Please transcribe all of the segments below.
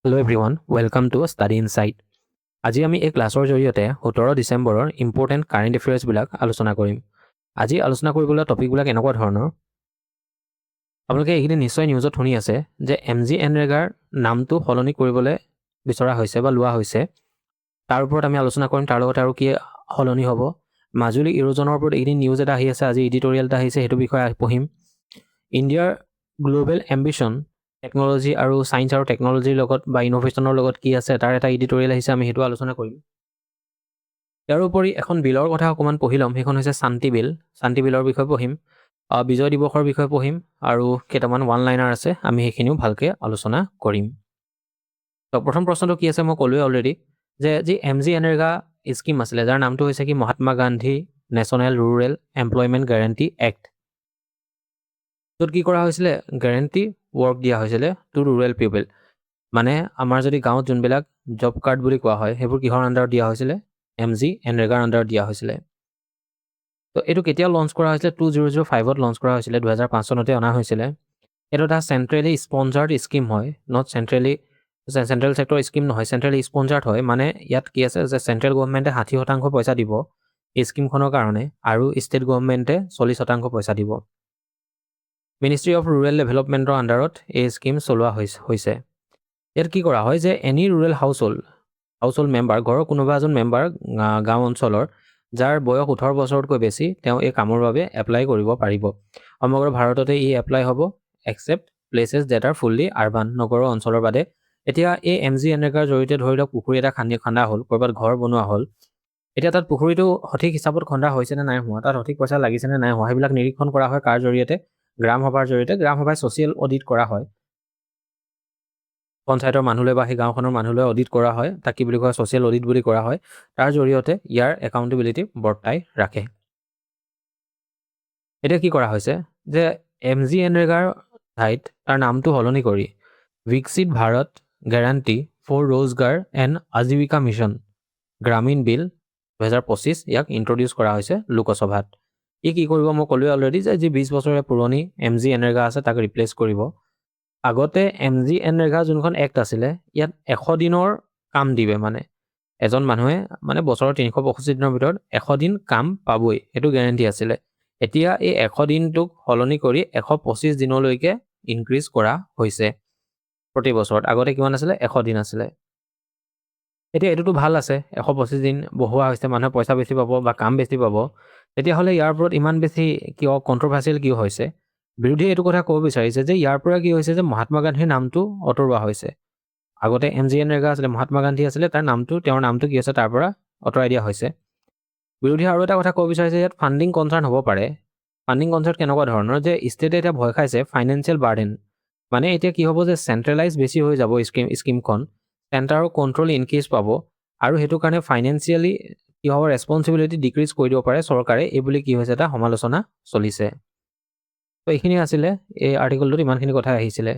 Hello everyone, welcome to Study Insight. আজি আমি এই ক্লাছৰ জৰিয়তে 17 ডিচেম্বৰৰ ইম্পৰ্টেণ্ট কাৰেণ্ট এফেয়াৰ্ছবিলাক আলোচনা কৰিম। আজি আলোচনা কৰিবলৈ টপিকবিলাক এনেকুৱা ধৰণৰ। আপোনালোকে এইখিনি নিশ্চয় নিউজত শুনি আছে যে MGNৰেগাৰ নামটো সলনি কৰিবলৈ বিচৰা হৈছে বা লোৱা হৈছে। তাৰ ওপৰত আমি আলোচনা কৰিম, তাৰ লগতে আৰু কি সলনি হ'ব। মাজুলী ইৰোজনৰ ওপৰত এইখিনি নিউজ এটা আহি আছে, আজি এডিটৰিয়েল এটা আহিছে, সেইটো বিষয়ে পঢ়িম। ইণ্ডিয়াৰ গ্ল'বেল এম্বিশ্যন টেকন'লজি আৰু ছায়েন্স আৰু টেকন'লজিৰ লগত বা ইন'ভেশ্যনৰ লগত কি আছে তাৰ এটা এডিটৰিয়েল আহিছে, আমি সেইটো আলোচনা কৰিম। ইয়াৰ উপৰি এখন বিলৰ কথা অকণমান পঢ়ি ল'ম, সেইখন হৈছে শান্তি বিল। শান্তি বিলৰ বিষয়ে পঢ়িম, বিজয় দিৱসৰ বিষয়ে পঢ়িম আৰু কেইটামান ওৱান লাইনাৰ আছে, আমি সেইখিনিও ভালকৈ আলোচনা কৰিম। তো প্ৰথম প্ৰশ্নটো কি আছে মই ক'লোৱে অলৰেডি, যে যি MGNৰেগা স্কিম আছিলে যাৰ নামটো হৈছে কি Mahatma Gandhi national rural employment guarantee act. য'ত কি কৰা হৈছিলে, গেৰাণ্টি ৱৰ্ক দিয়া হৈছিলে টু ৰুৰেল পিপল। মানে আমাৰ যদি গাঁৱত যোনবিলাক জব কাৰ্ড বুলি কোৱা হয় সেইবোৰ কিহৰ আণ্ডাৰত দিয়া হৈছিলে, MGNৰেগাৰ আণ্ডাৰত দিয়া হৈছিলে। তো এইটো কেতিয়া লঞ্চ কৰা হৈছিলে, 2005ত লঞ্চ কৰা হৈছিলে, 2005 চনতে অনা হৈছিলে। এইটো এটা চেণ্ট্ৰেলি স্পনচাৰ্ড স্কিম হয়, নট চেণ্ট্ৰেল ছেক্টৰ স্কিম নহয়, চেণ্ট্ৰেলি স্পনচাৰ্ড হয়। মানে ইয়াত কি আছে যে চেণ্ট্ৰেল গভৰ্ণমেণ্টে 60% পইচা দিব এই স্কিমখনৰ কাৰণে আৰু ষ্টেট গভৰ্ণমেণ্টে 40% পইচা দিব। মিনিষ্ট্ৰী অফ ৰুৰেল ডেভেলপমেণ্টৰ আণ্ডাৰত এই স্কিম চলোৱা হৈছে। ইয়াত কি কৰা হয় যে এনি ৰুৰেল হাউচহোল্ড মেম্বাৰ, ঘৰৰ কোনোবা এজন মেম্বাৰ গাঁও অঞ্চলৰ যাৰ বয়স 18 বছৰতকৈ বেছি, তেওঁ এই কামৰ বাবে এপ্লাই কৰিব পাৰিব। সমগ্ৰ ভাৰততে ই এপ্লাই হ'ব except places date R fully urban, নগৰৰ অঞ্চলৰ বাদে। এতিয়া এই MGNৰেগাৰ জৰিয়তে ধৰি লওক পুখুৰী এটা খন্দা হ'ল, ক'ৰবাত ঘৰ বনোৱা হ'ল। এতিয়া তাত পুখুৰীটো সঠিক হিচাপত খন্দা হৈছে নে নাই হোৱা, তাত সঠিক পইচা লাগিছে নে নাই হোৱা, সেইবিলাক নিৰীক্ষণ কৰা হয় কাৰ জৰিয়তে, গ্ৰাম সভাৰ জৰিয়তে। গ্ৰাম সভাই ছ'চিয়েল অডিট কৰা হয়, পঞ্চায়তৰ মানুহলৈ বা সেই গাঁওখনৰ মানুহলৈ অডিট কৰা হয়, তাক কি বুলি কোৱা হয়, ছ'চিয়েল অডিট বুলি কৰা হয়। তাৰ জৰিয়তে ইয়াৰ একাউণ্টেবিলিটি বৰ্তাই ৰাখে। এতিয়া কি কৰা হৈছে যে MGNৰেগাৰ ঠাইত তাৰ নামটো সলনি কৰি Viksit Bharat guarantee for Rozgar and Ajeevika mission Gramin bill 2025 ইয়াক ইন্ট্ৰডিউচ কৰা হৈছে লোকসভাত। ই কি কৰিব, মই ক'লোৱে অলৰেডি যে যি 20 বছৰীয়া পুৰণি MGNৰেগা আছে তাক ৰিপ্লেচ কৰিব। আগতে MGNৰেগা যোনখন এক্ট আছিলে, ইয়াত 100 দিনৰ কাম দিবে, মানে এজন মানুহে মানে বছৰৰ 365 দিনৰ ভিতৰত 100 দিন কাম পাবই, সেইটো গেৰাণ্টি আছিলে। এতিয়া এই 100 দিনটোক সলনি কৰি 125 দিনলৈকে ইনক্ৰিজ কৰা হৈছে প্ৰতি বছৰত। আগতে কিমান আছিলে, 100 দিন আছিলে। এতিয়া এইটোতো ভাল আছে, 125 দিন বঢ়োৱা হৈছে, মানুহে পইচা বেছি পাব বা কাম বেছি পাব। তেতিয়াহ'লে ইয়াৰ ওপৰত ইমান বেছি কিয় কণ্ট্ৰভাৰ্চিয়েল কিয় হৈছে? বিৰোধীয়ে এইটো কথা ক'ব বিচাৰিছে যে ইয়াৰ পৰা কি হৈছে যে মহাত্মা গান্ধীৰ নামটো আঁতৰোৱা হৈছে। আগতে MGNৰেগা আছিলে, মহাত্মা গান্ধী আছিলে, তেওঁৰ নামটো কি হৈছে তাৰ পৰা আঁতৰাই দিয়া হৈছে। বিৰোধীয়ে আৰু এটা কথা ক'ব বিচাৰিছে, ইয়াত ফাণ্ডিং কনচাৰ্ণ হ'ব পাৰে। ফাণ্ডিং কনচাৰ্ণ কেনেকুৱা ধৰণৰ, যে ষ্টেটে এতিয়া ভয় খাইছে ফাইনেন্সিয়েল বাৰ্ডেন। মানে এতিয়া কি হ'ব যে চেণ্ট্ৰেলাইজ বেছি হৈ যাব স্কিমখন, চেণ্টাৰৰ কণ্ট্ৰল ইনক্ৰিজ পাব আৰু সেইটো কাৰণে ফাইনেন্সিয়েলি কি হ'ব, ৰেছপনচিবিলিটি ডিক্ৰিজ কৰি দিব পাৰে চৰকাৰে, এই বুলি কি হৈছে এটা সমালোচনা চলিছে। তো এইখিনি আছিলে এই আৰ্টিকলটোত, ইমানখিনি কথা আহিছিলে।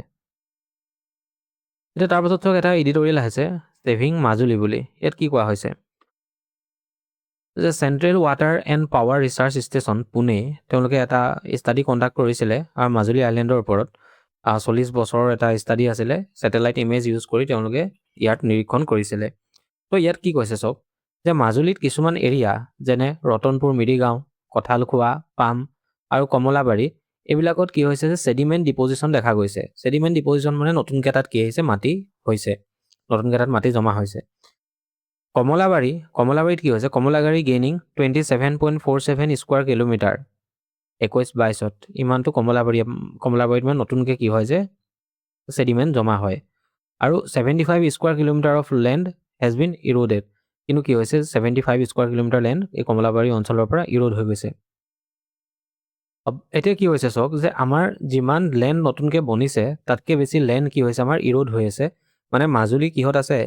এতিয়া তাৰপাছত চাওক এটা এডিটৰিয়েল আহিছে ছেভিং মাজুলী বুলি। ইয়াত কি কোৱা হৈছে যে central water and power research station Pune, তেওঁলোকে এটা ষ্টাডি কণ্ডাক্ট কৰিছিলে আৰু মাজুলী আইলেণ্ডৰ ওপৰত 40 বছৰৰ এটা ষ্টাডি আছিলে, ছেটেলাইট ইমেজ ইউজ কৰি তেওঁলোকে ইয়াত নিৰীক্ষণ কৰিছিলে। তো ইয়াত কি কৈছে চাওক, যে মাজুলীত কিছুমান এৰিয়া যেনে ৰতনপুৰ মিৰিগাঁও, কঁঠালখোৱা, পাম আৰু কমলাবাৰী, এইবিলাকত কি হৈছে যে ছেডিমেণ্ট ডিপ'জিশ্যন দেখা গৈছে। ছেডিমেণ্ট ডিপ'জিশ্যন মানে নতুনকৈ তাত কি হৈছে, মাটি হৈছে, নতুনকৈ তাত মাটি জমা হৈছে। কমলাবাৰীত কি হৈছে, কমলাবাৰী গেইনিং 27.47 স্কুৱাৰ কিলোমিটাৰ 21-22ত, ইমানটো কমলাবাৰীত মানে নতুনকৈ কি হয় যে ছেডিমেণ্ট জমা হয়। আৰু 75 square kilometre of land has been eroded, কিন্তু কি হৈছে 75 স্কুৱাৰ কিলোমিটাৰ লেণ্ড এই কমলাবাৰী অঞ্চলৰ পৰা ইৰোড হৈ গৈছে। এতিয়া কি হৈছে চাওক, যে আমাৰ যিমান লেণ্ড নতুনকৈ বনিছে তাতকৈ বেছি লেণ্ড কি হৈছে আমাৰ ইৰোড হৈ আছে। মানে মাজুলী কিহত আছে,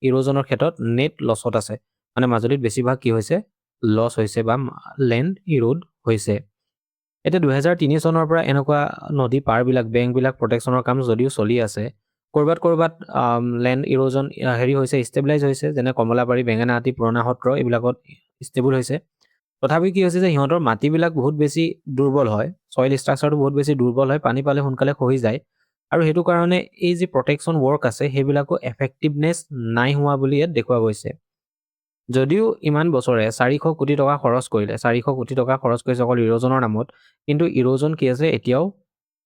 ইৰোজনৰ ক্ষেত্ৰত নেট লছত আছে। মানে মাজুলীত বেছিভাগ কি হৈছে, লছ হৈছে বা লেণ্ড ইৰোড হৈছে। এতিয়া 2003 চনৰ পৰা এনেকুৱা নদী পাৰবিলাক, বেংকবিলাক প্ৰটেকশ্যনৰ কাম যদিও চলি আছে, ক'ৰবাত লেণ্ড ইৰোজন হৈছে, ষ্টেবিলাইজ হৈছে, যেনে কমলাবাৰী, বেঙেনাআটি, পুৰণা সত্ৰ, এইবিলাকত ষ্টেবল হৈছে। তথাপি কি হৈছে যে সিহঁতৰ মাটিবিলাক বহুত বেছি দুৰ্বল হয়, ছইল ষ্ট্ৰাকচাৰটো বহুত বেছি দুৰ্বল হয়, পানী পালে সোনকালে খহি যায়। আৰু সেইটো কাৰণে এই যি প্ৰটেকশ্যন ৱৰ্ক আছে সেইবিলাকো এফেক্টিভনেছ নাই হোৱা বুলি ইয়াত দেখুওৱা গৈছে। যদিও ইমান বছৰে 400 কোটি টকা খৰচ কৰিলে, 400 কোটি টকা খৰচ কৰিছে অকল ইৰ'জনৰ নামত, কিন্তু ইৰ'জন কি আছে এতিয়াও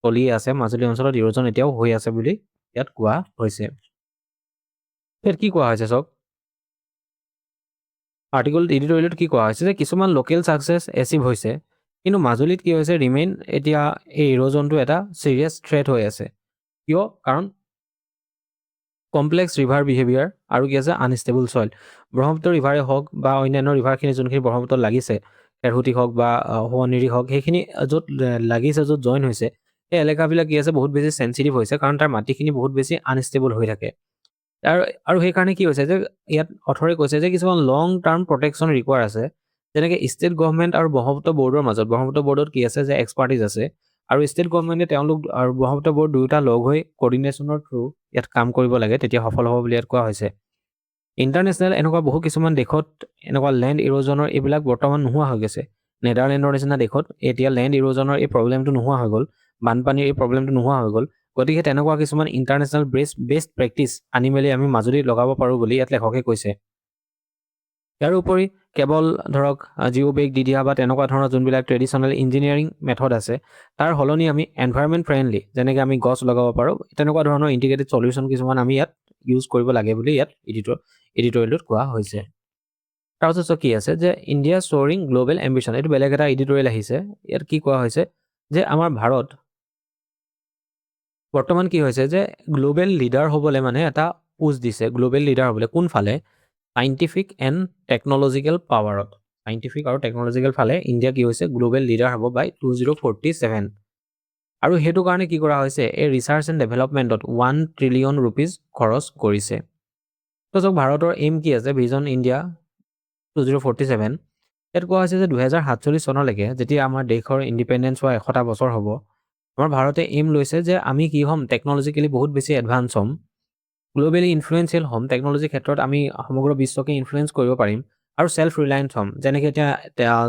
চলি আছে, মাজুলী অঞ্চলত ইৰ'জন এতিয়াও হৈ আছে বুলি ইয়াত কোৱা হৈছে। ইয়াত কি কোৱা হৈছে চাওক, আৰ্টিকল এডিটৰিয়েলত কি কোৱা হৈছে যে কিছুমান লোকেল ছাকচেছ এচিভ হৈছে, কিন্তু মাজুলীত কি হৈছে ৰিমেইন এতিয়া এই ইৰ'জনটো এটা চিৰিয়াছ থ্ৰেট হৈ আছে। কিয়? কাৰণ কমপ্লেক্স ৰিভাৰ বিহেভিয়াৰ আৰু কি আছে আনষ্টেবল ছইল। ব্ৰহ্মপুত্ৰ ৰিভাৰে হওক বা অন্যান্য ৰিভাৰখিনি যোনখিনি ব্ৰহ্মপুত্ৰত লাগিছে, খেৰহুটি হওক বা সোৱণিৰি হওক, সেইখিনি য'ত লাগিছে, য'ত জইন হৈছে, সেই এলেকাবিলাক কি আছে বহুত বেছি চেঞ্চিটিভ হৈছে, কাৰণ তাৰ মাটিখিনি বহুত বেছি আনষ্টেবল হৈ থাকে। আৰু সেইকাৰণে কি হৈছে যে ইয়াত অথৰে কৈছে যে কিছুমান লং টাৰ্ম প্ৰটেকশ্যন ৰিকুৱাৰ আছে, যেনেকৈ ষ্টেট গভৰ্ণমেণ্ট আৰু ব্ৰহ্মপুত্ৰ বৰ্ডৰ মাজত। ব্ৰহ্মপুত্ৰ বৰ্ডত কি আছে যে এক্সপাৰ্টিজ আছে, আৰু ষ্টেট গভৰ্ণমেণ্টে তেওঁলোক আৰু ব্ৰহ্মপুত্ৰ বৰ্ড দুয়োটা লগ হৈ কৰ্ডিনেশ্যনৰ থ্ৰু ইয়াত কাম কৰিব লাগে, তেতিয়া সফল হ'ব বুলি ইয়াত কোৱা হৈছে। ইণ্টাৰনেশ্যনেল এনেকুৱা বহু কিছুমান দেশত এনেকুৱা লেণ্ড ইৰ'জনৰ এইবিলাক বৰ্তমান নোহোৱা হৈ গৈছে। নেডাৰলেণ্ডৰ নিচিনা দেশত এতিয়া লেণ্ড ইৰ'জনৰ এই প্ৰব্লেমটো নোহোৱা হৈ গ'ল, বানপানীৰ এই প্ৰব্লেমটো নোহোৱা হৈ গ'ল। গতিকে তেনেকুৱা কিছুমান ইণ্টাৰনেশ্যনেল বেষ্ট প্ৰেক্টিচ আনি মেলি আমি মাজুলীত লগাব পাৰোঁ বুলি ইয়াত লেখকে কৈছে। ইয়াৰ উপৰি কেৱল ধৰক জিঅ' বেগ দি দিয়া বা তেনেকুৱা ধৰণৰ যোনবিলাক ট্ৰেডিশ্যনেল ইঞ্জিনিয়াৰিং মেথড আছে, তাৰ সলনি আমি এনভাইৰমেণ্ট ফ্ৰেণ্ডলি, যেনেকৈ আমি গছ লগাব পাৰোঁ, তেনেকুৱা ধৰণৰ ইণ্টিগ্ৰেটেড চলিউশ্যন কিছুমান আমি ইয়াত ইউজ কৰিব লাগে বুলি ইয়াত এডিটৰিয়েলত কোৱা হৈছে। তাৰপিছত কি আছে যে ইণ্ডিয়া শ্ব'ৰিং গ্ল'বেল এম্বিশ্যন, এইটো বেলেগ এটা এডিটৰিয়েল আহিছে। ইয়াত কি কোৱা হৈছে যে আমাৰ ভাৰত বৰ্তমান কি হৈছে যে গ্ল'বেল লিডাৰ হ'বলৈ মানে এটা পুজ দিছে, গ্ল'বেল লিডাৰ হ'বলৈ কোনফালে? চাইণ্টিফিক এণ্ড টেকন'লজিকেল পাৱাৰত, চাইণ্টিফিক আৰু টেকন'লজিকেল ফালে ইণ্ডিয়া কি হৈছে গ্ল'বেল লিডাৰ হ'ব বাই 2047। আৰু সেইটো কাৰণে কি কৰা হৈছে, এই ৰিচাৰ্চ এণ্ড ডেভেলপমেণ্টত 1 ট্ৰিলিয়ন ৰুপিজ খৰচ কৰিছে। তো চাওক ভাৰতৰ এইম কি আছে, ভিজন ইণ্ডিয়া 2047, ইয়াত কোৱা হৈছে যে 2047 চনলৈকে যেতিয়া আমাৰ দেশৰ ইণ্ডিপেণ্ডেঞ্চ হোৱা 100টা বছৰ হ'ব, আমাৰ ভাৰতে এইম লৈছে যে আমি কি হ'ম, টেকন'লজিকেলি বহুত বেছি এডভান্স হ'ম, গ্ল'বেলি ইনফ্লুৱেঞ্চিয়েল হ'ম, টেকন'লজিৰ ক্ষেত্ৰত আমি সমগ্ৰ বিশ্বকে ইনফ্লুৱেঞ্চ কৰিব পাৰিম, আৰু ছেল্ফ ৰিলায়েণ্ট হ'ম। যেনেকৈ এতিয়া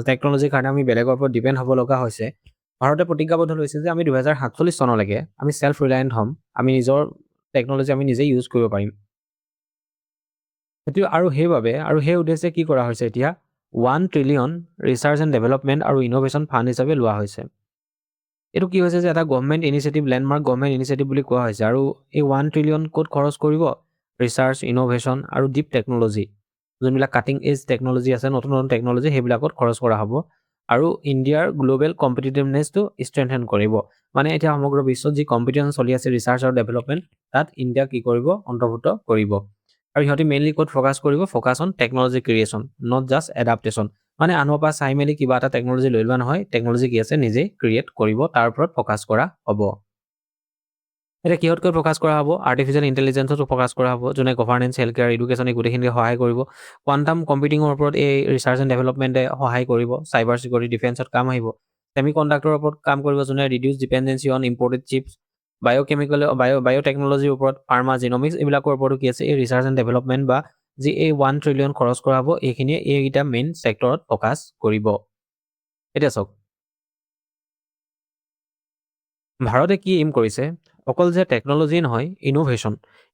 টেকন'লজিৰ কাৰণে আমি বেলেগৰ ওপৰত ডিপেণ্ড হ'ব লগা হৈছে, ভাৰতে প্ৰতিজ্ঞাবদ্ধ লৈছে যে আমি 2047 চনলৈকে আমি ছেল্ফ ৰিলায়েণ্ট হ'ম, আমি নিজৰ টেকন'লজি আমি নিজেই ইউজ কৰিব পাৰিম। সেইটো আৰু সেইবাবে আৰু সেই উদ্দেশ্যে কি কৰা হৈছে, এতিয়া 1 ট্ৰিলিয়ন ৰিচাৰ্চ এণ্ড ডেভেলপমেণ্ট আৰু ইন'ভেশ্যন ফাণ্ড হিচাপে লোৱা হৈছে। এইটো কি হৈছে যে এটা government initiative, landmark government initiative বুলি কোৱা হৈছে। আৰু এই 1 ট্ৰিলিয়ন ক'ত খৰচ কৰিব? ৰিচাৰ্চ, ইন'ভেশ্যন আৰু ডিপ টেকন'লজি, যোনবিলাক কাটিং এজ টেকন'লজি আছে, নতুন নতুন টেকন'লজি, সেইবিলাকত খৰচ কৰা হ'ব। আৰু ইণ্ডিয়াৰ গ্ল'বেল কম্পিটিটিভনেছটো ষ্ট্ৰেংথেন কৰিব। মানে এতিয়া সমগ্ৰ বিশ্বত যি কম্পিটিশ্যন চলি আছে ৰিচাৰ্চ আৰু ডেভেলপমেণ্ট, তাত ইণ্ডিয়া কি কৰিব, অন্তৰ্ভুক্ত কৰিব। আৰু সিহঁতি মেইনলি ক'ত ফ'কাছ কৰিব? Focus on technology creation, not just adaptation. মানে আনৰ পৰা চাই মেলি কিবা এটা টেকন'লজি লৈ লোৱা নহয়, টেকন'লজি কি আছে নিজেই ক্ৰিয়েট কৰিব, তাৰ ওপৰত ফ'কাছ কৰা হ'ব। এতিয়া কিহতকৈ ফ'কাছ কৰা হ'ব? আৰ্টিফিচিয়েল ইণ্টেলিজেঞ্চতো ফ'কাছ কৰা হ'ব, যোনে গভাৰ্নেন্স, হেল্থ কেয়াৰ, এডুকেশ্যন এই গোটেইখিনিকে সহায় কৰিব। কোৱাণ্টাম কম্পিউটিঙৰ ওপৰত এই ৰিচাৰ্চ এণ্ড ডেভেলপমেণ্টে সহায় কৰিব, চাইবাৰ চিকিউৰিটি, ডিফেন্সত কাম আহিব। ছেমি কণ্ডাক্টৰৰ ওপৰত কাম কৰিব, যোনে reduce dependency on imported chips, বায়'টেকন'লজিৰ ওপৰত, ফাৰ্মা, জিনমিক্স, এইবিলাকৰ ওপৰতো কি আছে এই ৰিচাৰ্চ এণ্ড ডেভেলপমেণ্ট বা যি এই 1 ট্ৰিলিয়ন খৰচ কৰা হ'ব, এইখিনিয়ে এইকেইটা মেইন ছেক্টৰত ফ'কাছ কৰিব। এতিয়া চাওক ভাৰতে কি এইম কৰিছে, অকল যে টেকন'লজি নহয়,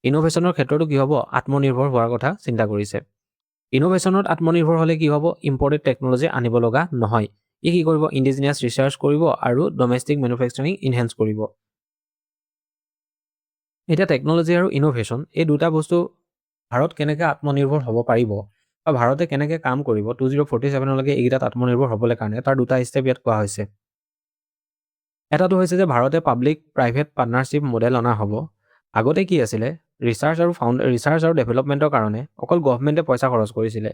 ইন'ভেশ্যনৰ ক্ষেত্ৰতো কি হ'ব, আত্মনিৰ্ভৰ হোৱাৰ কথা চিন্তা কৰিছে। ইন'ভেশ্যনত আত্মনিৰ্ভৰ হ'লে কি হ'ব, ইম্পৰ্টেড টেকন'লজি আনিব লগা নহয়। ই কি কৰিব, ইণ্ডিজিনিয়াছ ৰিচাৰ্চ কৰিব আৰু ডমেষ্টিক মেনুফেকচাৰিং ইনহেঞ্চ কৰিব। এতিয়া টেকন'লজি আৰু ইন'ভেশ্যন এই দুটা বস্তু ভাৰত কেনেকৈ আত্মনিৰ্ভৰ হ'ব পাৰিব, বা ভাৰতে কেনেকৈ কাম কৰিব 2047লৈকে এইকেইটাত আত্মনিৰ্ভৰ হ'বলৈ কাৰণে, তাৰ দুটা ষ্টেপ ইয়াত কোৱা হৈছে। এটাটো হৈছে যে ভাৰতে পাব্লিক প্ৰাইভেট পাৰ্টনাৰশ্বিপ মডেল অনা হ'ব। আগতে কি আছিলে, ৰিচাৰ্চ আৰু ডেভেলপমেণ্টৰ কাৰণে অকল গভৰ্ণমেণ্টে পইচা খৰচ কৰিছিলে।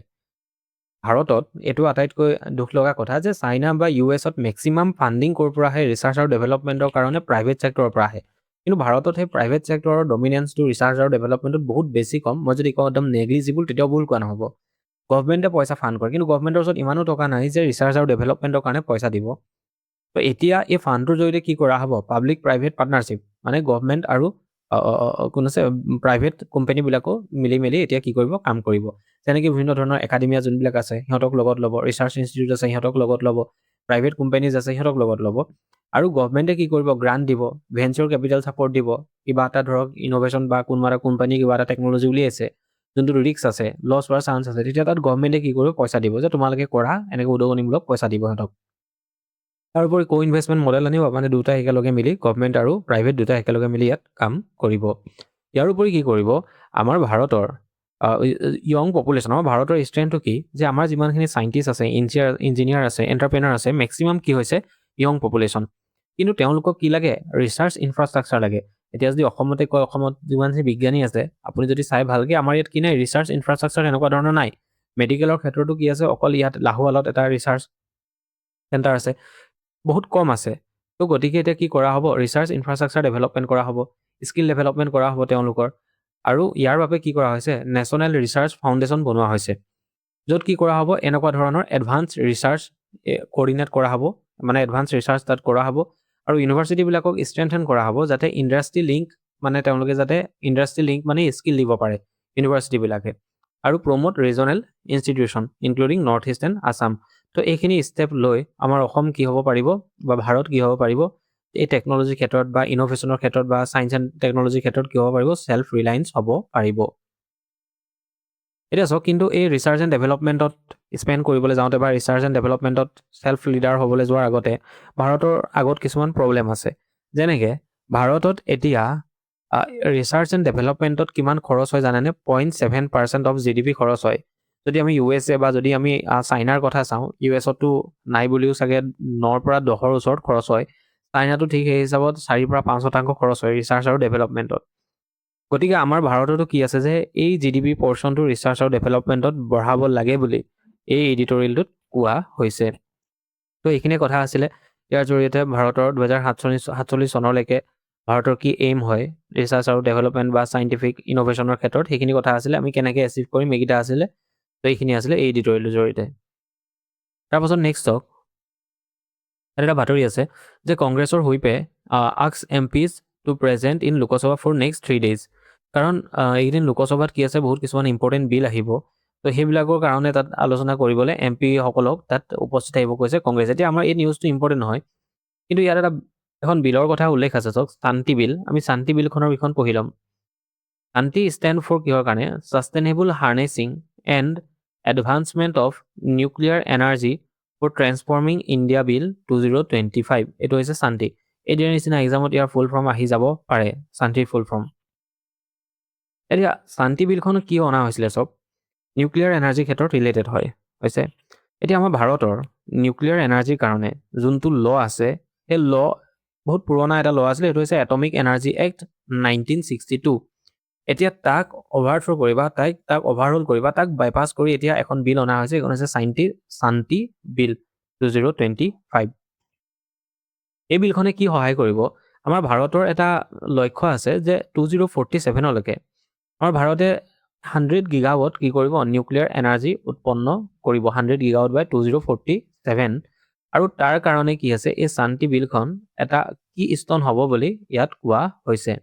ভাৰতত এইটো আটাইতকৈ দুখ লগা কথা যে চাইনা বা US-ত মেক্সিমাম ফাণ্ডিং ক'ৰ পৰা আহে, ৰিচাৰ্চ আৰু ডেভেলপমেণ্টৰ কাৰণে প্ৰাইভেট ছেক্টৰৰ পৰা আহে। কিন্তু ভাৰতত সেই প্ৰাইভেট ছেক্টৰৰ ডমিনেঞ্চটো ৰিচাৰ্চ আৰু ডেভেলপমেণ্টত বহুত বেছি কম। মই যদি কওঁ একদম নেগলিজিবল, তেতিয়াও ভুল কোৱা নহ'ব। গভৰ্ণমেণ্টে পইচা ফাণ্ড কৰে, কিন্তু গভৰ্ণমেণ্টৰ ওচৰত ইমানো টকা নাই যে ৰিচাৰ্চ আৰু ডেভেলপমেণ্টৰ কাৰণে পইচা দিব। তো এতিয়া এই ফাণ্ডটোৰ জৰিয়তে কি কৰা হ'ব, পাব্লিক প্ৰাইভেট পাৰ্টনাৰশ্বিপ, মানে গভৰ্ণমেণ্ট আৰু কোন আছে প্ৰাইভেট কোম্পানীবিলাকো মিলি মেলি এতিয়া কি কৰিব, কাম কৰিব। যেনেকৈ বিভিন্ন ধৰণৰ একাডেমিয়া যোনবিলাক আছে সিহঁতক লগত ল'ব, ৰিচাৰ্চ ইনষ্টিটিউট আছে সিহঁতক লগত ল'ব, প্ৰাইভেট কোম্পানীজ আছে সিহঁতক লগত ল'ব আৰু গভৰ্ণমেণ্টে কি কৰিব গ্ৰাণ্ট দিব ভেঞ্চাৰ কেপিটেল ছাপৰ্ট দিব কিবা এটা ধৰক ইন'ভেশ্যন বা কোনোবা এটা কোম্পানী কিবা এটা টেকন'লজি উলিয়াইছে যোনটো ৰিস্ক আছে লছ হোৱাৰ চান্স আছে তেতিয়া তাত গভৰ্ণমেণ্টে কি কৰিব পইচা দিব যে তোমালোকে কৰা এনেকৈ উদগনিমূলক পইচা দিব সিহঁতক তাৰোপৰি কো ইনভেষ্টমেণ্ট মডেল আনিব মানে দুটা একেলগে মিলি গভৰ্ণমেণ্ট আৰু প্ৰাইভেট দুটা একেলগে মিলি ইয়াত কাম কৰিব ইয়াৰ উপৰি কি কৰিব আমাৰ ভাৰতৰ য়ং পপুলেশ্যন আমাৰ ভাৰতৰ ষ্ট্ৰেংথটো কি যে আমাৰ যিমানখিনি চাইণ্টিষ্ট আছে ইঞ্জিনিয়াৰ আছে এণ্টাৰপ্ৰেনাৰ আছে মেক্সিমাম কি হৈছে য়ং পপুলেশ্যন কিন্তু তেওঁলোকক কি লাগে ৰিচাৰ্চ ইনফ্ৰাষ্ট্ৰাকচাৰ লাগে এতিয়া যদি অসমতে কয় অসমত যিমানখিনি বিজ্ঞানী আছে আপুনি যদি চাই ভালকৈ আমাৰ ইয়াত কি নাই ৰিচাৰ্চ ইনফ্ৰাষ্ট্ৰাকচাৰ এনেকুৱা ধৰণৰ নাই মেডিকেলৰ ক্ষেত্ৰতো কি আছে অকল ইয়াত লাহোৱালত এটা ৰিচাৰ্চ চেণ্টাৰ আছে বহুত কম আছে তো গতিকে এতিয়া কি কৰা হ'ব ৰিচাৰ্চ ইনফ্ৰাষ্ট্ৰাকচাৰ ডেভেলপমেণ্ট কৰা হ'ব স্কিল ডেভেলপমেণ্ট কৰা হ'ব তেওঁলোকৰ আৰু ইয়াৰ বাবে কি কৰা হৈছে নেশ্যনেল ৰিচাৰ্চ ফাউণ্ডেশ্যন বনোৱা হৈছে য'ত কি কৰা হ'ব এনেকুৱা ধৰণৰ এডভান্স ৰিচাৰ্চ কোঅৰ্ডিনেট কৰা হ'ব মানে এডভান্স ৰিচাৰ্চ তাত কৰা হ'ব আৰু ইউনিভাৰ্চিটিবিলাকক ষ্ট্ৰেংথেন কৰা হ'ব যাতে ইণ্ডাষ্ট্ৰি লিংক মানে তেওঁলোকে যাতে ইণ্ডাষ্ট্ৰি লিংক মানে স্কিল দিব পাৰে ইউনিভাৰ্চিটিবিলাকে আৰু promote regional institution including north east and Assam তো এইখিনি ষ্টেপ লৈ আমাৰ অসম কি হ'ব পাৰিব বা ভাৰত কি হ'ব পাৰিব এই টেকন'লজিৰ ক্ষেত্ৰত বা ইন'ভেশ্যনৰ ক্ষেত্ৰত বা ছায়েন্স এণ্ড টেকন'লজিৰ ক্ষেত্ৰত কি হ'ব পাৰিব ছেল্ফ ৰিলায়েঞ্চ হ'ব পাৰিব এতিয়া চাওক কিন্তু এই ৰিচাৰ্চ এণ্ড ডেভেলপমেণ্টত স্পেণ্ড কৰিবলৈ যাওঁতে বা ৰিচাৰ্চ এণ্ড ডেভেলপমেণ্টত ছেল্ফ লিডাৰ হ'বলৈ যোৱাৰ আগতে ভাৰতৰ আগত কিছুমান প্ৰব্লেম আছে যেনেকৈ ভাৰতত এতিয়া ৰিচাৰ্চ এণ্ড ডেভেলপমেণ্টত কিমান খৰচ হয় জানেনে 0.7% অফ GDP খৰচ হয় যদি আমি USA বা যদি আমি চাইনাৰ কথা চাওঁ USতো নাই বুলিও চাগে 9 পৰা 10ৰ ওচৰত খৰচ হয় চাইনাটো ঠিক সেই হিচাপত 4 পৰা 5% খৰচ হয় ৰিচাৰ্চ আৰু ডেভেলপমেণ্টত গতিকে আমাৰ ভাৰততো কি আছে যে এই GDP পৰ্চনটো ৰিচাৰ্চ আৰু ডেভেলপমেণ্টত বঢ়াব লাগে বুলি এই এডিটৰিয়েলটোত কোৱা হৈছে তো এইখিনিয়ে কথা আছিলে ইয়াৰ জৰিয়তে ভাৰতৰ 2047 চনলৈকে ভাৰতৰ কি এইম হয় ৰিচাৰ্চ আৰু ডেভেলপমেণ্ট বা চাইণ্টিফিক ইন'ভেশ্যনৰ ক্ষেত্ৰত সেইখিনি কথা আছিলে আমি কেনেকৈ এচিভ কৰিম এইকেইটা আছিলে তো এইখিনি আছিলে এই এডিটৰিয়েলৰ জৰিয়তে তাৰপাছত নেক্সট চাওক এটা বাতৰি আছে যে কংগ্ৰেছৰ হুইপে ask MPs to present in Lok Sabha for next 3 days কাৰণ এইকেইদিন লোকসভাত কি আছে বহুত কিছুমান ইম্পৰ্টেণ্ট বিল আহিব তো সেইবিলাকৰ কাৰণে তাত আলোচনা কৰিবলৈ MP সকলক তাত উপস্থিত আহিব কৈছে কংগ্ৰেছ এতিয়া আমাৰ এই নিউজটো ইম্পৰ্টেণ্ট নহয় কিন্তু ইয়াত এখন বিলৰ কথা উল্লেখ আছে চাওক শান্তি বিল আমি শান্তি বিলখনৰ বিষয়ে পঢ়ি ল'ম শান্তি ষ্টেণ্ড ফৰ কিহৰ কাৰণে sustainable harnessing and advancement of nuclear energy for transforming India bill 2025 এইটো হৈছে শান্তি এই দিনৰ নিচিনা এক্সামত ইয়াৰ ফুল ফৰ্ম আহি যাব পাৰে শান্তিৰ ফুল ফৰ্ম এতিয়া শান্তি বিলখনত কি অনা হৈছিলে চব নিউক্লিয়াৰ এনাৰ্জিৰ ক্ষেত্ৰত ৰিলেটেড হৈছে এতিয়া আমাৰ ভাৰতৰ নিউক্লিয়াৰ এনাৰ্জিৰ কাৰণে যোনটো ল আছে সেই ল বহুত পুৰণা এটা ল আছিলে সেইটো হৈছে এটমিক এনাৰ্জি এক্ট 1962 এতিয়া তাক অভাৰথ্ৰ কৰি বা তাক অভাৰহল কৰি বা তাক বাইপাছ কৰি এতিয়া এখন বিল অনা হৈছে এইখন হৈছে শান্তি বিল 2025 এই বিলখনে কি সহায় কৰিব আমাৰ ভাৰতৰ এটা লক্ষ্য আছে যে 2047লৈকে আমাৰ ভাৰতে 100 গিগাৱাট কি কৰিব নিউক্লিয়াৰ এনাৰ্জি উৎপন্ন কৰিব 100 গিগাৱাট বাই 2047 আৰু তাৰ কাৰণে কি আছে এই শান্তি বিলখন এটা কি ষ্টন হ'ব বুলি ইয়াত কোৱা হৈছে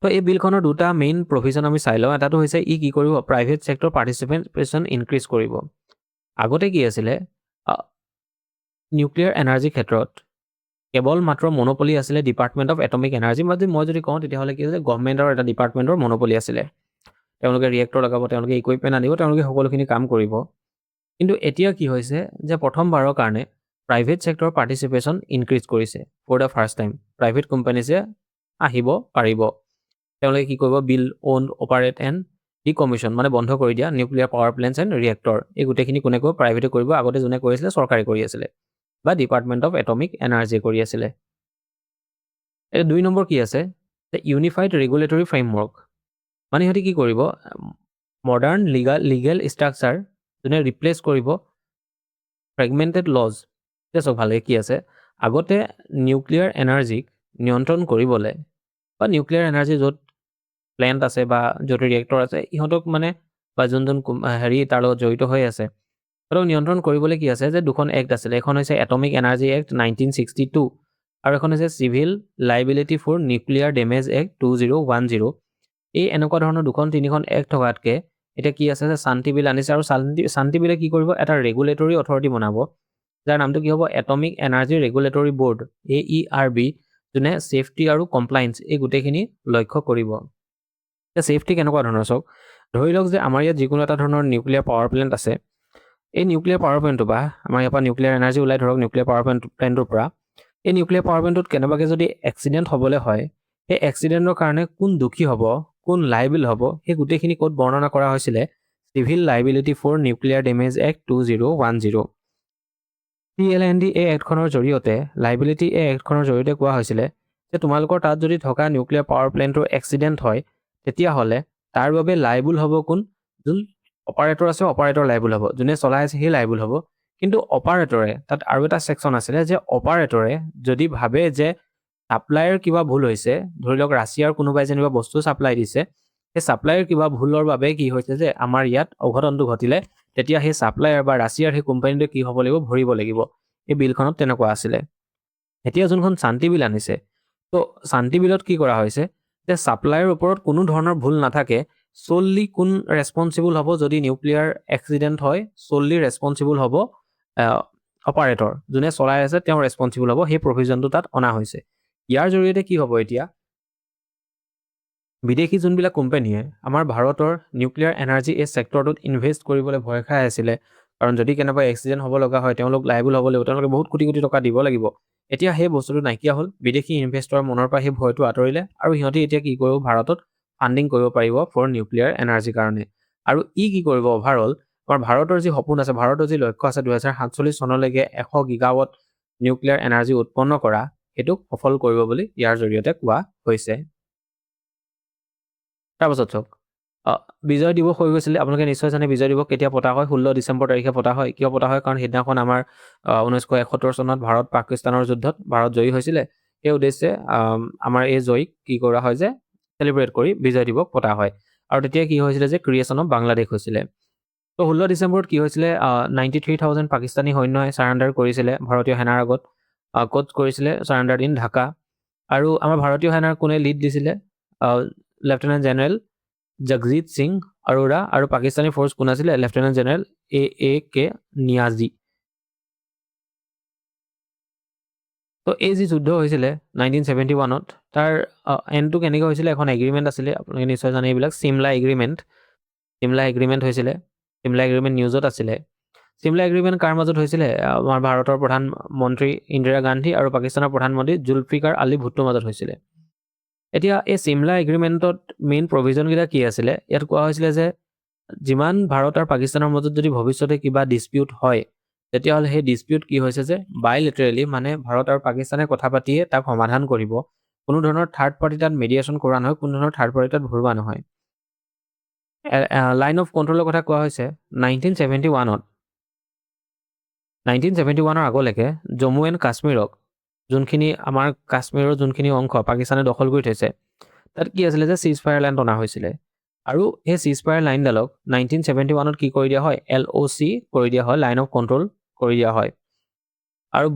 তো এই বিলখনৰ দুটা মেইন প্ৰভিজন আমি চাই লওঁ এটাটো হৈছে ই কি কৰিব প্ৰাইভেট ছেক্টৰ পাৰ্টিচিপেশ্যন ইনক্ৰিজ কৰিব আগতে কি আছিলে নিউক্লিয়াৰ এনাৰ্জিৰ ক্ষেত্ৰত কেৱল মাত্ৰ মনোপলি আছিলে ডিপাৰ্টমেণ্ট অফ এটমিক এনাৰ্জি মই যদি কওঁ তেতিয়াহ'লে কি আছিলে গভৰ্ণমেণ্টৰ এটা ডিপাৰ্টমেণ্টৰ মনোপলি আছিলে তেওঁলোকে ৰিয়েক্টৰ লগাব তেওঁলোকে ইকুইপমেণ্ট আনিব তেওঁলোকে সকলোখিনি কাম কৰিব কিন্তু এতিয়া কি হৈছে যে প্ৰথমবাৰৰ কাৰণে প্ৰাইভেট ছেক্টৰ পাৰ্টিচিপেশ্যন ইনক্ৰিজ কৰিছে for the first time private কোম্পানীজে আহিব পাৰিব তেওঁলোকে কি কৰিব bill on operate and decommission মানে বন্ধ কৰি দিয়া nuclear power plants and reactor এই গোটেইখিনি কোনে কৰিব প্ৰাইভেটে কৰিব আগতে যোনে কৰিছিলে চৰকাৰে কৰি আছিলে বা ডিপাৰ্টমেণ্ট অফ এটমিক এনাৰ্জি কৰি আছিলে এতিয়া 2 নম্বৰ কি আছে ইউনিফাইড ৰেগুলেটৰী ফ্ৰেমৱৰ্ক মানে সিহঁতে কি কৰিব মডাৰ্ণ লিগেল ষ্ট্ৰাকচাৰ যোনে ৰিপ্লেচ কৰিব ফ্ৰেগমেণ্টেড লজ এতিয়া চব ভালে কি আছে আগতে নিউক্লিয়াৰ এনাৰ্জিক নিয়ন্ত্ৰণ কৰিবলৈ বা নিউক্লিয়াৰ এনাৰ্জি য'ত প্লেণ্ট আছে বা য'ত ৰিয়েক্টৰ আছে ইহঁতক মানে বা যোন তাৰ লগত জড়িত হৈ আছে সিহঁতক নিয়ন্ত্ৰণ কৰিবলৈ কি আছে যে দুখন এক্ট আছিলে এখন হৈছে এটমিক এনাৰ্জি এক্ট 1962 আৰু এখন হৈছে civil liability for nuclear damage act 2010 এই এনেকুৱা ধৰণৰ দুখন তিনিখন এক্ট থকাতকৈ এতিয়া কি আছে যে শান্তি বিল আনিছে আৰু শান্তি বিলে কি কৰিব এটা ৰেগুলেটৰী অথৰিটি বনাব যাৰ নামটো কি হ'ব atomic energy regulatory board AERB, যোনে ছেফটি আৰু কমপ্লায়েন্স এই গোটেইখিনি লক্ষ্য কৰিব। এতিয়া ছেফটি কেনেকুৱা ধৰণৰ চাওক, ধৰি লওক যে আমাৰ ইয়াত যিকোনো এটা ধৰণৰ নিউক্লিয়াৰ পাৱাৰ প্লেণ্ট আছে। এই নিউক্লিয়াৰ পাৱাৰ প্লেণ্টটো বা আমাৰ ইয়াৰ পৰা নিউক্লিয়াৰ এনাৰ্জি ওলাই ধৰক নিউক্লিয়াৰ পাৱাৰ প্লেণ্টটোৰ পৰা এই নিউক্লিয়াৰ পাৱাৰ প্লেণ্টটোত কেনেবাকৈ যদি এক্সিডেণ্ট হ'বলৈ হয়, সেই এক্সিডেণ্টৰ কাৰণে কোন দোষী হ'ব, কোন লাইবিল হ'ব, সেই গোটেইখিনি ক'ত বৰ্ণনা কৰা হৈছিলে civil liability for nuclear damage act 2010। CLND এই এক্টখনৰ জৰিয়তে লাইবিলিটি এই এক্টখনৰ জৰিয়তে কোৱা হৈছিলে যে তোমালোকৰ তাত যদি থকা নিউক্লিয়াৰ পাৱাৰ প্লেণ্টৰ এক্সিডেণ্ট হয়, তেতিয়াহ'লে তাৰ বাবে লাইবুল হ'ব কোন, যোন অপাৰেটৰ আছে অপাৰেটৰ লাইবুল হ'ব, যোনে চলাই আছে সেই লাইবুল হ'ব। কিন্তু অপাৰেটৰে তাত আৰু এটা ছেকশ্যন আছিলে যে অপাৰেটৰে যদি ভাবে যে ছাপ্লাইৰ কিবা ভুল হৈছে, ধৰি লওক ৰাছিয়াৰ কোনোবাই যেনিবা বস্তু ছাপ্লাই দিছে, সেই ছাপ্লাইৰ কিবা ভুলৰ বাবে কি হৈছে যে আমাৰ ইয়াত অঘটনটো ঘটিলে, তেতিয়া সেই ছাপ্লায়াৰ বা ৰাছিয়াৰ সেই কোম্পানীটোৱে কি হ'ব লাগিব, ভৰিব লাগিব। এই বিলখনত তেনেকুৱা আছিলে। এতিয়া যোনখন শান্তি বিল আনিছে, তো শান্তি বিলত কি কৰা হৈছে যে ছাপ্লাইৰ ওপৰত কোনো ধৰণৰ ভুল নাথাকে, চললি কোন ৰেছপনচিবল হ'ব যদি নিউক্লিয়াৰ এক্সিডেণ্ট হয়, চললি ৰেছপনচিবল হ'ব অপাৰেটৰ, যোনে চলাই আছে তেওঁ ৰেছপনচিবল হ'ব। সেই প্ৰভিজনটো তাত অনা হৈছে। ইয়াৰ জৰিয়তে কি হ'ব, এতিয়া বিদেশী যোনবিলাক কোম্পানীয়ে আমাৰ ভাৰতৰ নিউক্লিয়াৰ এনাৰ্জি এই ছেক্টৰটোত ইনভেষ্ট কৰিবলৈ ভয় খাই আছিলে, কাৰণ যদি কেনেবা এক্সিডেণ্ট হ'ব লগা হয় তেওঁলোক লাইবল হ'ব লাগিব, তেওঁলোকে বহুত কোটি কোটি টকা দিব লাগিব। এতিয়া সেই বস্তুটো নাইকিয়া হ'ল, বিদেশী ইনভেষ্টৰৰ মনৰ পৰা সেই ভয়টো আঁতৰিলে, আৰু সিহঁতে এতিয়া কি কৰিব, ভাৰতত ফাণ্ডিং কৰিব পাৰিব ফৰ নিউক্লিয়াৰ এনাৰ্জিৰ কাৰণে। আৰু ই কি কৰিব, অভাৰঅল আমাৰ ভাৰতৰ যি সপোন আছে, ভাৰতৰ যি লক্ষ্য আছে 2047 চনলৈকে 100 গিগাৱাট নিউক্লিয়াৰ এনাৰ্জি উৎপন্ন কৰা, সেইটোক সফল কৰিব বুলি ইয়াৰ জৰিয়তে কোৱা হৈছে। তাৰপাছত চাওক, বিজয় দিৱস হৈ গৈছিলে, আপোনালোকে নিশ্চয় জানে বিজয় দিৱস কেতিয়া পতা হয়, 16 ডিচেম্বৰ তাৰিখে পতা হয়। কিয় পতা হয়, কাৰণ সেইদিনাখন আমাৰ 1971 চনত ভাৰত পাকিস্তানৰ যুদ্ধত ভাৰত জয়ী হৈছিলে। সেই উদ্দেশ্যে আমাৰ এই জয়ীক কি কৰা হয় যে চেলিব্ৰেট কৰি বিজয় দিৱস পতা হয়। আৰু তেতিয়া কি হৈছিলে যে ক্ৰিয়েশ্যন অফ বাংলাদেশ হৈছিলে। তো 16 ডিচেম্বৰত কি হৈছিলে, 93,000 পাকিস্তানী সৈন্যই চাৰেণ্ডাৰ কৰিছিলে ভাৰতীয় সেনাৰ আগত। ক'ত কৰিছিলে, চাৰেণ্ডাৰ ইন ঢাকা। আৰু আমাৰ ভাৰতীয় সেনাৰ কোনে লিড দিছিলে, লেফটেনেণ্ট জেনেৰেল জগজিত সিং আৰোৰা, আৰু পাকিস্তানী ফ'ৰ্চ কোন আছিলে, লেফটেনেণ্ট জেনেৰেল AK নিয়াজী। তো এই যি যুদ্ধ হৈছিলে 1971ত, তাৰ এণ্ডটো কেনেকৈ হৈছিলে, এখন এগ্ৰিমেণ্ট আছিলে, আপোনালোকে নিশ্চয় জানে এইবিলাক, চিমলা এগ্ৰিমেণ্ট হৈছিলে। চিমলা এগ্ৰিমেণ্ট নিউজত আছিলে। চিমলা এগ্ৰিমেণ্ট কাৰ মাজত হৈছিলে, আমাৰ ভাৰতৰ প্ৰধানমন্ত্ৰী ইন্দিৰা গান্ধী আৰু পাকিস্তানৰ প্ৰধানমন্ত্ৰী জুলফিকাৰ আলী ভুট্টোৰ মাজত হৈছিলে। এতিয়া এই চিমলা এগ্ৰিমেণ্টত মেইন প্ৰভিজনকেইটা কি আছিলে, ইয়াত কোৱা হৈছিলে যে যিমান ভাৰত আৰু পাকিস্তানৰ মাজত যদি ভৱিষ্যতে কিবা ডিছপিউট হয়, তেতিয়াহ'লে সেই ডিছপিউট কি হৈছে যে বাইলেটাৰেলি, মানে ভাৰত আৰু পাকিস্তানে কথা পাতিয়ে তাক সমাধান কৰিব। কোনো ধৰণৰ থাৰ্ড পাৰ্টি তাত মেডিয়েশ্যন কৰা নহয়, কোনো ধৰণৰ থাৰ্ড পাৰ্টি তাত ভৰোৱা নহয়। লাইন অফ কণ্ট্ৰলৰ কথা কোৱা হৈছে 1971ত। 1971ৰ আগলৈকে জম্মু এণ্ড কাশ্মীৰক, যোনখিনি আমাৰ কাশ্মীৰৰ যোনখিনি অংশ পাকিস্তানে দখল কৰি থৈছে, তাত কি আছিলে যে চিজ ফায়াৰ লাইন টনা হৈছিলে। আৰু সেই চিজ ফায়াৰ লাইনডালক 1971ত কি কৰি দিয়া হয়, LOC কৰি দিয়া হয়, লাইন অফ কণ্ট্ৰল কৰি দিয়া হয়। আৰু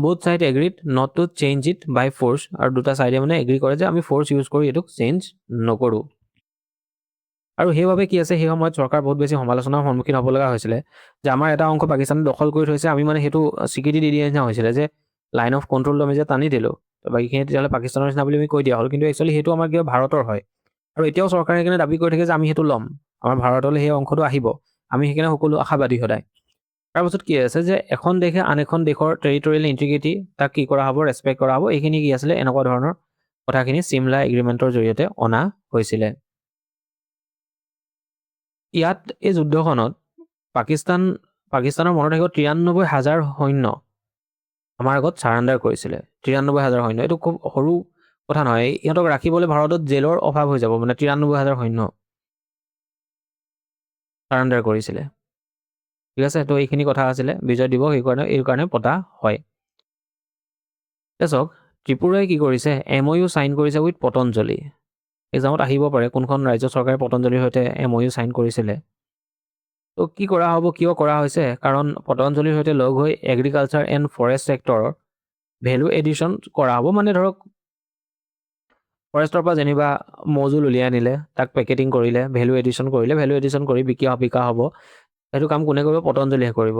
both side agreed not to change it by force, আৰু দুটা ছাইডে মানে এগ্ৰি কৰে যে আমি ফ'ৰ্চ ইউজ কৰি এইটোক চেঞ্জ নকৰোঁ। আৰু সেইবাবে কি আছে, সেই সময়ত চৰকাৰ বহুত বেছি সমালোচনাৰ সন্মুখীন হ'ব লগা হৈছিলে যে আমাৰ এটা অংশ পাকিস্তানে দখল কৰি থৈছে, আমি মানে সেইটো স্বীকৃতি দি দিয়া নিচিনা হৈছিলে যে লাইন অফ কণ্ট্ৰলটো আমি যে টানি দিলোঁ, বাকীখিনি তেতিয়াহ'লে পাকিস্তানৰ নিচিনা বুলি আমি কৈ দিয়া হ'ল। কিন্তু একচুৱেলি সেইটো আমাৰ কিবা ভাৰতৰ হয়, আৰু এতিয়াও চৰকাৰে সেইকাৰণে দাবী কৰি থাকে যে আমি সেইটো ল'ম, আমাৰ ভাৰতলৈ সেই অংশটো আহিব। আমি সেইকাৰণে সকলো আশাবাদী সদায়। তাৰপাছত কি আছে যে এখন দেশে আন এখন দেশৰ টেৰিটৰিয়েল ইণ্টিগ্ৰিটি তাক কি কৰা হ'ব, ৰেচপেক্ট কৰা হ'ব। এইখিনি কি আছিলে, এনেকুৱা ধৰণৰ কথাখিনি চিমলা এগ্ৰিমেণ্টৰ জৰিয়তে অনা হৈছিলে। ইয়াত এই যুদ্ধখনত পাকিস্তানৰ মনত থাকিব 93,000 সৈন্য আমাৰ আগত চাৰেণ্ডাৰ কৰিছিলে। 93,000 সৈন্য, এইটো খুব সৰু কথা নহয়। ইহঁতক ৰাখিবলৈ ভাৰতত জেলৰ অভাৱ হৈ যাব, মানে 93,000 সৈন্য চাৰেণ্ডাৰ কৰিছিলে। ঠিক আছে, তো এইখিনি কথা আছিলে বিজয় দিৱস এই কাৰণে পতা হয়। চাওক, ত্ৰিপুৰাই কি কৰিছে, MOU চাইন কৰিছে উইথ পতঞ্জলি। এক্সামত আহিব পাৰে কোনখন ৰাজ্য চৰকাৰে পতঞ্জলিৰ সৈতে MOU চাইন কৰিছিলে। তো কি কৰা হ'ব, কিয় কৰা হৈছে, কাৰণ পতঞ্জলিৰ সৈতে লগ হৈ এগ্ৰিকালচাৰ এণ্ড ফৰেষ্ট ছেক্টৰৰ ভেলু এডিশ্যন কৰা হ'ব। মানে ধৰক ফৰেষ্টৰ পৰা যেনিবা মজুল উলিয়াই আনিলে, তাক পেকেটিং কৰিলে, ভেলু এডিশ্যন কৰি বিকা হ'ব। সেইটো কাম কোনে কৰিব, পতঞ্জলিয়ে কৰিব।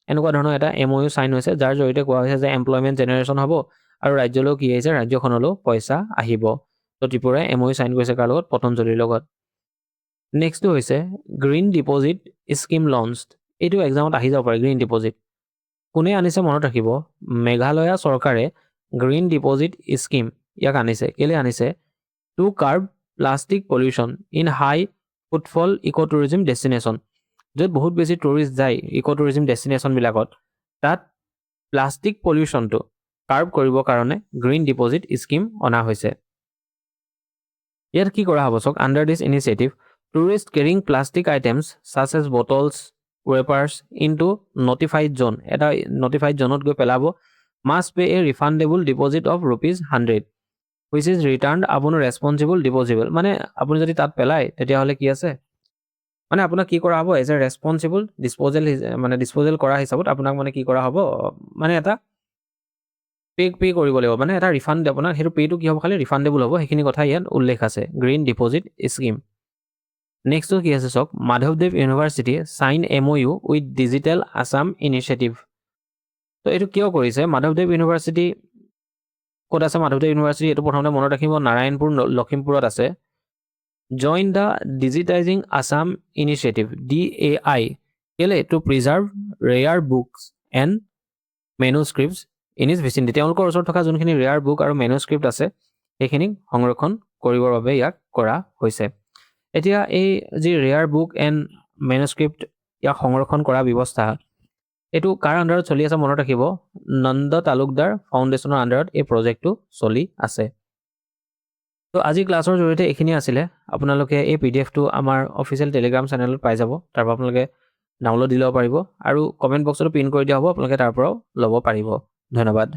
এনেকুৱা ধৰণৰ এটা MOU সাইন হৈছে যাৰ জৰিয়তে কোৱা হৈছে যে এমপ্লয়মেণ্ট জেনেৰেশ্যন হ'ব আৰু ৰাজ্যলৈও কি আহিছে ৰাজ্যখনলৈও পইচা আহিব তো ত্ৰিপুৰাই MOU সাইন কৰিছে কাৰ লগত পতঞ্জলিৰ লগত নেক্সটটো হৈছে গ্ৰীণ ডিপজিট স্কিম লঞ্চড এইটো এক্সামত আহি যাব পাৰে গ্ৰীণ ডিপজিট কোনে আনিছে মনত ৰাখিব মেঘালয়া চৰকাৰে গ্ৰীণ ডিপজিট স্কিম ইয়াক আনিছে কেলে আনিছে to curb plastic pollution in high footfall eco' tourism destination য'ত বহুত বেছি টুৰিষ্ট যায় ইক' টুৰিজিম ডেষ্টিনেশ্যনবিলাকত তাত প্লাষ্টিক পলিউশ্যনটো কাৰ্ব কৰিবৰ কাৰণে গ্ৰীণ ডিপজিট স্কিম অনা হৈছে ইয়াত কি কৰা হ'ব চাওক under this initiative tourist carrying plastic items such as bottles wrappers into notified zone এটা নটিফাইড জ'নত গৈ পেলাব must pay a refundable deposit of ₹100 which is return upon responsible ডিপজিবল মানে আপুনি যদি তাত পেলায় তেতিয়াহ'লে কি আছে মানে আপোনাক কি কৰা হ'ব এজ এ ৰেছপঞ্চিবল ডিছপ'জেল কৰা হিচাপত আপোনাক মানে কি কৰা হ'ব মানে এটা পে কৰিব লাগিব মানে এটা ৰিফাণ্ড আপোনাক সেইটো পে'টো কি হ'ব খালি ৰিফাণ্ডেবল হ'ব সেইখিনি কথা ইয়াত উল্লেখ আছে গ্ৰীণ ডিপজিট স্কিম নেক্সটটো কি আছে চাওক মাধৱদেৱ university sign MOU with digital Assam initiative তো এইটো কিয় কৰিছে মাধৱদেৱ ইউনিভাৰ্চিটি ক'ত আছে মাধৱদেৱ ইউনিভাৰ্চিটি এইটো প্ৰথমতে মনত ৰাখিব নাৰায়ণপুৰ লখিমপুৰত আছে join the digitizing Assam initiative DAI call to preserve rare books and manuscripts in its vicinity তেওঁলোকৰ ওচৰত থকা যোনখিনি ৰেয়াৰ বুক আৰু মেনুস্ক্ৰিপ্ট আছে সেইখিনিক সংৰক্ষণ কৰিবৰ বাবে ইয়াক কৰা হৈছে এতিয়া এই যি ৰেয়াৰ বুক এণ্ড মেনুস্ক্ৰিপ্ট ইয়াক সংৰক্ষণ কৰা ব্যৱস্থা এইটো কাৰ আণ্ডাৰত চলি আছে মনত ৰাখিব নন্দ তালুকদাৰ ফাউণ্ডেশ্যনৰ আণ্ডাৰত এই প্ৰজেক্টটো চলি আছে তো আজি ক্লাছৰ জৰিয়তে এইখিনি আছিলে আপোনালোকে এই PDFটো আমাৰ অফিচিয়েল টেলিগ্ৰাম চেনেলত পাই যাব তাৰ পৰা আপোনালোকে ডাউনলোড দি ল'ব পাৰিব আৰু কমেণ্ট বক্সতো পিন কৰি দিয়া হ'ব আপোনালোকে তাৰ পৰাও ল'ব পাৰিব ধন্যবাদ